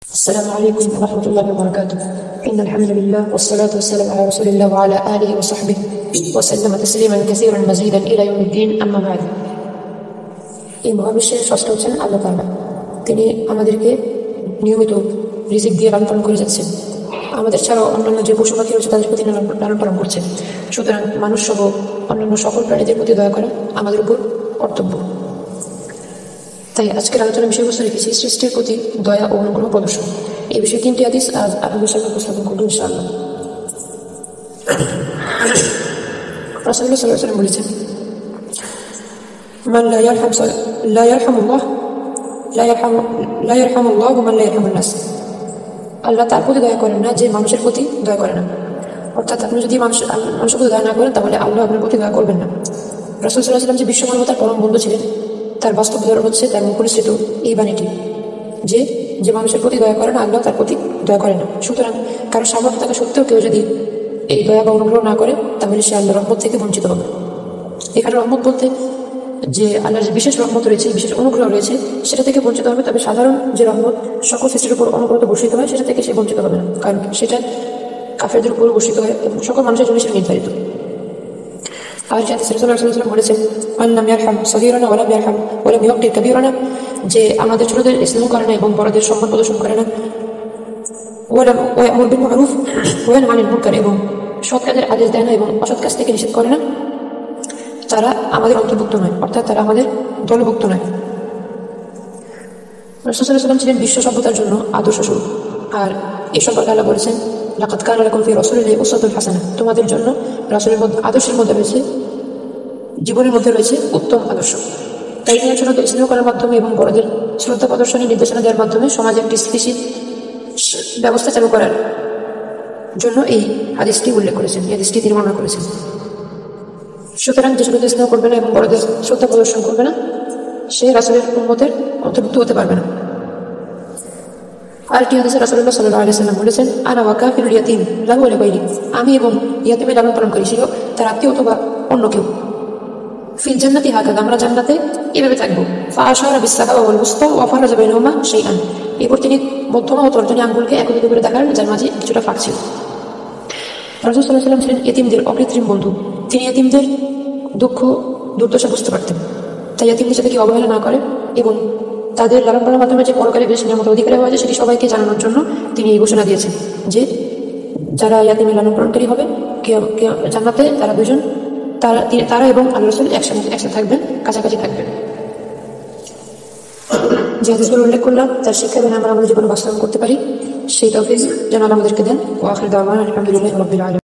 السلام عليكم ورحمة الله وبركاته. إن الحمد لله والصلاة والسلام على رسول الله وعلى آله وصحبه وسلم تسليما كثيرا مزيدا إلى يوم الدين أما بعد. এই মহাবিশ্বের স্রষ্টা হচ্ছেন আল্লাহ তাআলা। তিনি আমাদেরকে নিয়মিত রিজিক দিয়ে লালন পালন করে যাচ্ছেন। আমাদের ছাড়াও অন্যান্য যে পশু পাখি রয়েছে তাদের প্রতি লালন পালন করছেন। সুতরাং মানুষ সহ অন্যান্য সকল প্রাণীদের প্রতি দয়া করা আমাদের উপর কর্তব্য। তাই আজকের আলোচনার বিষয়বস্তু রেখেছি সৃষ্টির প্রতি দয়া ও অনুগ্রহ প্রদর্শন। এই বিষয়ে 3টি হাদিস আজ আপনাদের সামনে উপস্থাপন করব ইনশাআল্লাহ। রাসূলুল্লাহ সাল্লাল্লাহু আলাইহি ওয়াসাল্লাম বলেছেন, মান লা ইয়ারহামুল্লাহু মান লা ইয়ারহামুন নাস। আল্লাহ তার প্রতি দয়া করেন না যে মানুষের প্রতি দয়া করে না। অর্থাৎ আপনি যদি মানুষের প্রতি দয়া না করেন তাহলে আল্লাহ আপনার প্রতি দয়া করবেন না। রাসূল সাল্লাল্লাহু আলাইহি ওয়াসাল্লাম যে বিশ্ব মানবতার পরম বন্ধু ছিলেন, তার বাস্তব উদাহরণ হচ্ছে তার মুখনিসৃত এই বাণীটি যে মানুষের প্রতি দয়া করে না আল্লাহ তার প্রতি দয়া করে না। সুতরাং কারো সামর্থ্য থাকা সত্ত্বেও কেউ যদি এই দয়া বা অনুগ্রহ না করে তাহলে সে আল্লাহর রহমত থেকে বঞ্চিত হবে। এখানে রহমত বলতে যে আল্লাহর যে বিশেষ রহমত রয়েছে, বিশেষ অনুগ্রহ রয়েছে, সেটা থেকে বঞ্চিত হবে। তবে সাধারণ যে রহমত সকল সৃষ্টির উপর অনুগ্রহ বর্ষিত হয় সেটা থেকে সে বঞ্চিত হবে না, কারণ সেটা কাফেরদের উপর বর্ষিত হয় এবং সকল মানুষের জন্য সেটা নির্ধারিত। আর যে রাসূলুল্লাহ সাল্লাল্লাহু আলাইহি ওয়াসাল্লাম বলেছেন, আল্লাম ইয়ারহাম সগীরানা ওয়া লাম ইয়ারহাম ওয়া লাম ইউক্তি কাবীরানা, যে আমাদের ছোটদের স্নেহ করে না এবং বড়দের সম্মান প্রদর্শন করে না, ওয়া ইয়ামুরু বিল মারুফ ওয়া ইয়ানহা আনিল মুনকার, এবং সৎ কাজের আদেশ দেয় না এবং অসৎ কাজ থেকে নিষেধ করে না, তারা আমাদের অন্তর্ভুক্ত নয়, অর্থাৎ তারা আমাদের দলভুক্ত নয়। রাসূল সাল্লাল্লাহু আলাইহি ওয়াসাল্লাম ছিলেন বিশ্ব সভ্যতার জন্য আদর্শ স্বরূপ। আর এই সম্পর্কে আল্লাহ বলেছেন, লাকাদ কানা লাকুম ফি রাসূলিল্লাহি উসওয়াতুন হাসানাহ, তোমাদের জন্য রাসূলের মধ্যে আদর্শের মধ্যে রয়েছে, জীবনের মধ্যে রয়েছে উত্তম আদর্শ। তাই তিনি ছোটদের স্নেহ করার মাধ্যমে এবং বড়দের শ্রদ্ধা প্রদর্শনের নির্দেশনা দেওয়ার মাধ্যমে সমাজে একটি স্থিতিশীল ব্যবস্থা চালু করার জন্য এই হাদিসটি উল্লেখ করেছেন, এই হাদিসটি তিনি বর্ণনা করেছেন। সুতরাং যে ছোটদের স্নেহ করবে না এবং বড়দের শ্রদ্ধা প্রদর্শন করবে না, সে রাসূলের উম্মতের অন্তর্ভুক্ত হতে পারবে না। আরেকটি হাদিসে রাসূলুল্লাহ সাল্লাল্লাহু আলাইহি ওয়াসাল্লাম বলেছেন, আনা ওয়া কাফিরুল ইয়াতীম লাহু ওয়া লিগাইরি, আমি এবং ইয়াতীমের লালন পালন করি, সেও তার আত্মীয় অথবা অন্য কেউ। ফিল জান্নাতি হাকাযা, আমরা জান্নাতে এভাবে থাকবো। ফাআশারা বিস-সাবা ওয়াল বুসতা ওয়া ফারাজা বাইনাহুমা শাইআন, এরপর তিনি মধ্যমা ও তর্জনী আঙ্গুলকে একত্রিত করে দেখালেন, যার মাঝে কিছুটা ফাঁক ছিল। রাসূল সাল্লাল্লাহু আলাইহি ওয়াসাল্লাম ছিলেন ইতিমদের অকৃত্রিম বন্ধু। তিনি ইতিমদের দুঃখ দুর্দশা বুঝতে পারতেন, তাই ইতিমদের সাথে কি অবহেলা না করে এবং তাদের লালন পালনের মাধ্যমে যে পরকালে বেশ নিয়ামতের অধিকারী হয়েছে সেটি সবাইকে জানানোর জন্য তিনি এই ঘোষণা দিয়েছেন যে যারা ইয়াতীমের লালন পালনকারী হবে জান্নাতে তারা দুজন, তারা এবং আল্লাহ রাসূল একসাথে থাকবেন, কাছাকাছি থাকবেন। যে হাদিসগুলো উল্লেখ করলাম তার শিক্ষা যেন আমরা আমাদের জীবনে বাস্তবায়ন করতে পারি, সেই তৌফিক যেন আল্লাহ আমাদেরকে দেন। ওয়া আখিরু দাওয়ানা আলহামদুলিল্লাহি রাব্বিল আলামিন।